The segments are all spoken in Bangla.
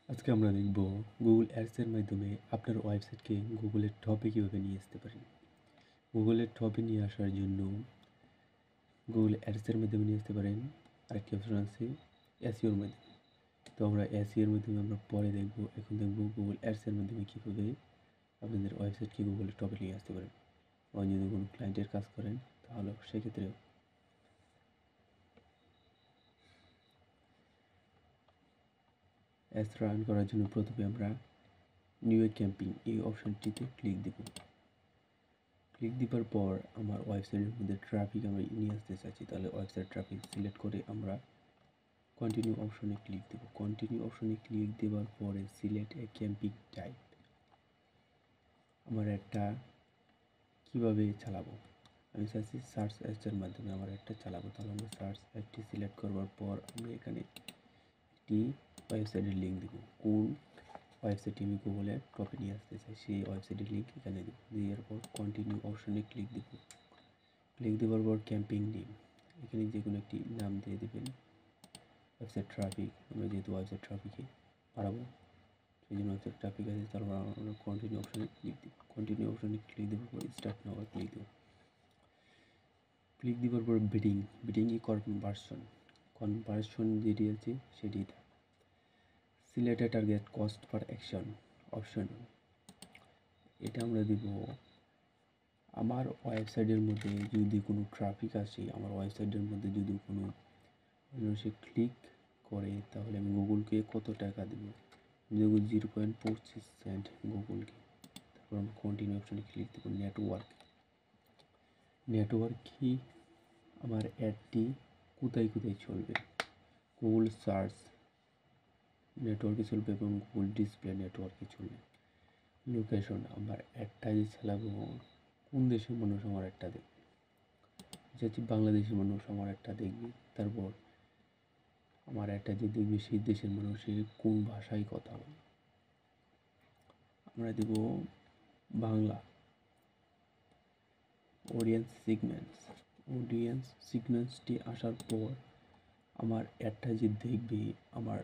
আজকে আমরা দেখব গুগল অ্যাডসের মাধ্যমে আপনার ওয়েবসাইটকে গুগলের টপে কীভাবে নিয়ে আসতে পারেন। গুগলের টপে নিয়ে আসার জন্য গুগল অ্যাডসের মাধ্যমে নিয়ে আসতে পারেন। আরেকটি অপশন আছে এসইওর মাধ্যমে। তো আমরা এসইওর মাধ্যমে আমরা পরে দেখব। এখন দেখব গুগল অ্যাডসের মাধ্যমে কীভাবে আপনাদের ওয়েবসাইটকে গুগলের টপে নিয়ে আসতে পারেন। আপনি যদি কোনো ক্লায়েন্টের কাজ করেন তাহলে সেক্ষেত্রেও অ্যাডস রান করার জন্য প্রথমে আমরা নিউ ক্যাম্পিং এই অপশনটিতে ক্লিক দেব। ক্লিক দেওয়ার পর আমার ওয়েবসাইটের মধ্যে ট্রাফিক আমরা নিয়ে আসতে চাচ্ছি, তাহলে ওয়েবসাইট ট্রাফিক সিলেক্ট করে আমরা কন্টিনিউ অপশনে ক্লিক দেব। কন্টিনিউ অপশনে ক্লিক দেওয়ার পরে সিলেক্ট এ ক্যাম্পিং টাইপ। আমার একটা কিভাবে চালাবো, আমি চাচ্ছি সার্চ অ্যাডসের মাধ্যমে আমার একটা চালাবো। তাহলে আমরা সার্চ অ্যাডটি সিলেক্ট করবার পর আমরা এখানে একটি ওয়েবসাইটের লিঙ্ক দেব। কোন ওয়েবসাইটটি আমি গুগলে টপে নিয়ে আসতে চাই সেই ওয়েবসাইটের লিঙ্ক এখানে দেব। দেওয়ার পর কন্টিনিউ অপশনে ক্লিক দেব। ক্লিক দেওয়ার পর ক্যাম্পিং নেম এখানে যে কোনো একটি নাম দিয়ে দেবেন। ওয়েবসাইট ট্রাফিক, আমরা যেহেতু ওয়েবসাইট ট্রাফিকে বাড়াবো সেই জন্য ওয়েবসাইট ট্রাফিক আছে, তারপর আমরা কন্টিনিউ অপশনে ক্লিক দেব। কন্টিনিউ অপশনে ক্লিক দেওয়ার পর স্টার্ট নাও ক্লিক দেব। ক্লিক দেওয়ার পর বিডিং কনভার্সন যেটি আছে সেটি select a target cost per action option, এটা আমরা দিব। আমার ওয়েবসাইটের মধ্যে যদি কোনো ট্রাফিক আসে, আমার ওয়েবসাইটের মধ্যে যদি কোনো মানুষে ক্লিক করে তাহলে আমি গুগলকে কত টাকা দেবো, দেবো 0.25 সেন্ট গুগলকে। তারপর আমি কন্টিনিউ অপশনে ক্লিক দেবো। নেটওয়ার্ক কি আমার অ্যাডটি কোথায় কোথায় চলবে, গুগল সার্চ নেটওয়ার্কে চলবে এবং গুগল ডিসপ্লে নেটওয়ার্কে চলবে। লোকেশন, আমার অ্যাডটা যে চালাবো কোন দেশের মানুষ আমার অ্যাডটা দেখবে, যাচ্ছি বাংলাদেশের মানুষ আমার একটা দেখবে। তারপর আমার একটা যে দেখবে সেই দেশের মানুষের কোন ভাষায় কথা বলে, আমরা দেব বাংলা। অডিয়েন্স সিগমেন্টসটি আসার পর আমার অ্যাডটা যে দেখবে আমার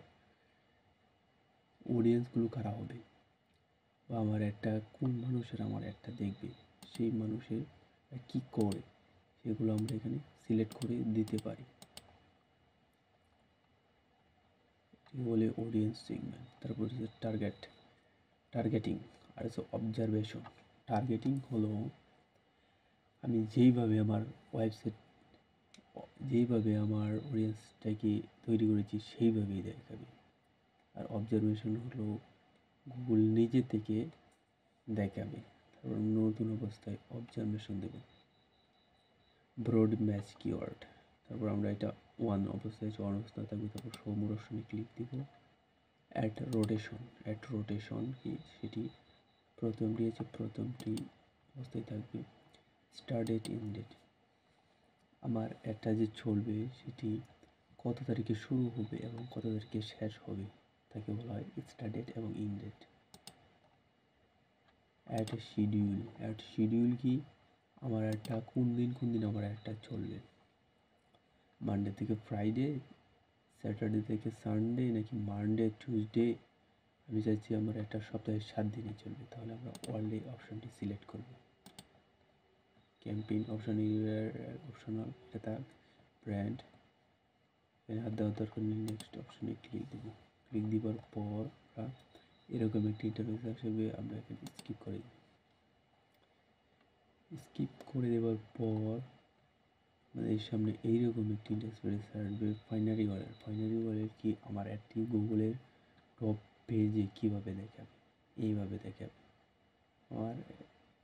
অডিয়েন্সগুলো কারা হবে বা আমার একটা কোন মানুষের আমার একটা দেখবে, সেই মানুষের কি করে সেগুলো আমরা এখানে সিলেক্ট করে দিতে পারি। বলে অডিয়েন্স সিগমেন্ট। তারপর হচ্ছে টার্গেটিং আর হচ্ছে অবজারভেশন। টার্গেটিং হলো আমি যেইভাবে আমার অডিয়েন্সটাকে তৈরি করেছি সেইভাবেই দেখাবে। আর অবজারভেশন হলো গুগল নিজে থেকে দেখাবে, তারপর নতুন অবস্থায় অবজারভেশন দেব। ব্রড ম্যাচ কিওয়ার্ড, তারপর আমরা এটা ওয়ান অবস্থায় থাকবে। তারপর সমরসনে ক্লিক দিব। অ্যাড রোটেশন কি সেটি প্রথমটি অবস্থায় থাকবে। স্টার্ট ডেট ইন ডেট, আমার একটা যে চলবে সেটি কত তারিখে শুরু হবে এবং কত তারিখে শেষ হবে তাকে বলা হয় স্টার্ট ডেট এবং ইন ডেট। অ্যাড শিডিউল কি আমার একটা কোন দিন আমার একটা চলবে, মানডে থেকে ফ্রাইডে, স্যাটারডে থেকে সানডে নাকি মানডে টিউসডে। আমি চাইছি আমার একটা সপ্তাহে 7 দিনই চলবে, তাহলে আমরা ওয়ার্ল্ডে অপশনটি সিলেক্ট করব। ক্যাম্পেইন অপশনাল এটা ব্র্যান্ড এখানে হাত দেওয়ার দরকার নেই। নেক্সট অপশনে ক্লিক দেবো। ক্লিক দেওয়ার পর এরকম একটি ইন্টারফেস আসবে, আমরা এখানে স্কিপ করে দেওয়ার পর আমাদের সামনে এইরকম একটি ইন্টারফেস আসবে। ফাইনারি ওয়ালেট কি আমার অ্যাডটি গুগলের টপ পেজে কীভাবে দেখাবে, এইভাবে দেখাবে। আমার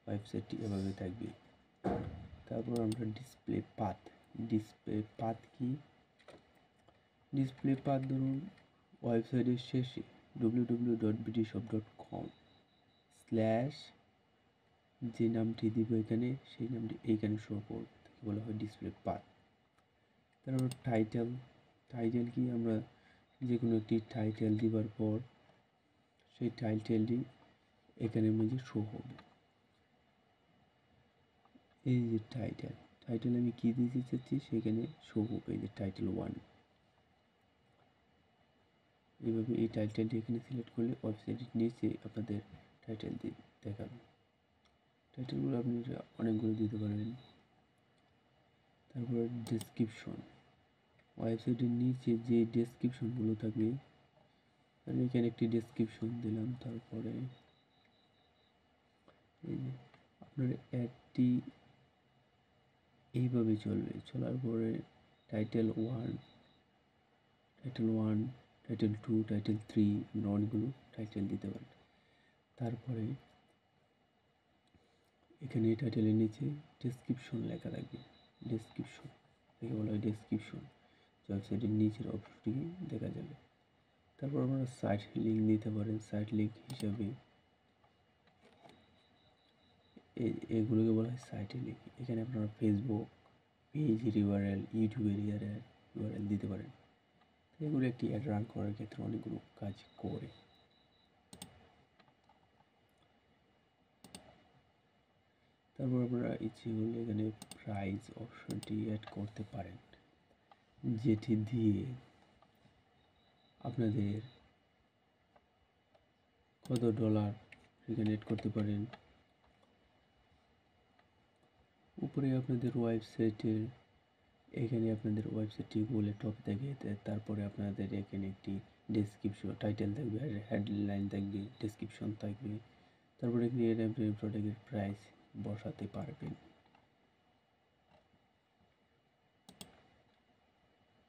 ওয়েবসাইটটি এভাবে থাকবে। তারপর আমরা ডিসপ্লে পাথ ধরুন ওয়েবসাইটের শেষে www.bdshop.com/ যে নামটি দিব এখানে সেই নামটি এইখানে শো করবে, তাকে বলা হয় ডিসপ্লে পাথ। তারপর টাইটেল কি আমরা যে কোনো একটি টাইটেল দেওয়ার পর সেই টাইটেলটি এখানের মধ্যে শো হবে। এই যে টাইটেল আমি কি দিতে চাচ্ছি সেখানে শো হবে, এই যে টাইটেল 1। এইভাবে এই টাইটেলটি এখানে সিলেক্ট করলে ওয়েবসাইটের নিচে আপনাদের টাইটেল দেখাবে। টাইটেলগুলো আপনি অনেকগুলো দিতে পারবেন। তারপরে ডেসক্রিপশন, ওয়েবসাইটের নিচে যে ডেসক্রিপশনগুলো থাকবে, আমি এখানে একটি ডেসক্রিপশন দিলাম। তারপরে এই যে আপনার অ্যাডটি এইভাবে চলবে, চলার পরে টাইটেল 1, টাইটেল 2, টাইটেল 3 অনেকগুলো টাইটেল দিতে পারেন। তারপরে এখানে টাইটেলের নিচে ডেসক্রিপশন লেখা থাকবে, ডেসক্রিপশন একে বলা হয় ডেসক্রিপশন, ওয়েবসাইটের নিচের অপশনটি দেখা যাবে। তারপর আপনারা সাইট লিঙ্ক দিতে পারেন। সাইট লিঙ্ক হিসাবে এগুলোকে বলা হয় সাইট লিঙ্ক। এখানে আপনারা ফেসবুক পেজের ইউআরএল, ইউটিউবের ইউআরএল দিতে পারেন। এগুলো একটি অ্যাড রান করার ক্ষেত্রে অনেকগুলো কাজ করে। তারপর আপনারা ইচ্ছে করলে এখানে প্রাইস অপশনটি অ্যাড করতে পারেন, যেটি দিয়ে আপনাদের কত ডলার এখানে অ্যাড করতে পারেন। উপরে আপনাদের ওয়েবসাইটের এখানে আপনাদের ওয়েবসাইটটি গুগলে টপ দেখে, তারপরে আপনাদের এখানে একটি ডেসক্রিপশন, টাইটেল থাকবে, হেডলাইন থাকবে, ডেসক্রিপশন থাকবে। তারপরে ক্রিয়েট আপনি প্রোডাক্টের প্রাইস বসাতে পারবেন।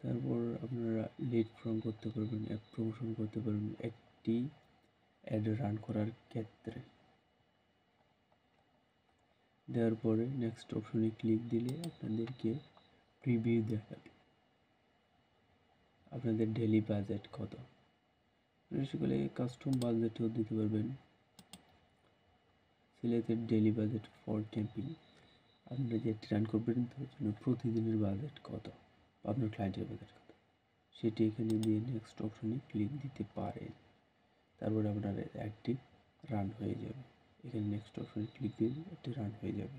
তারপর আপনারা লিড ফর্ম করতে পারবেন, অ্যাড প্রমোশন করতে পারবেন একটি অ্যাড রান করার ক্ষেত্রে। দেওয়ার পরে নেক্সট অপশনে ক্লিক দিলে আপনাদেরকে প্রিভিউ দেখাবে আপনাদের ডেইলি বাজেট কত। সেগুলো কাস্টম বাজেটও দিতে পারবেন। Selected daily budget for camping, আপনারা যে রান করবেন তার জন্য প্রতিদিনের বাজেট কত, আপনার ক্লায়েন্টের বাজেট কত, সেটি এখানে দিয়ে নেক্সট অপশনে ক্লিক দিতে পারেন। তারপরে আপনার একটি রান হয়ে যাবে। এখানে নেক্সট অপশনে ক্লিক দিলে একটি রান হয়ে যাবে।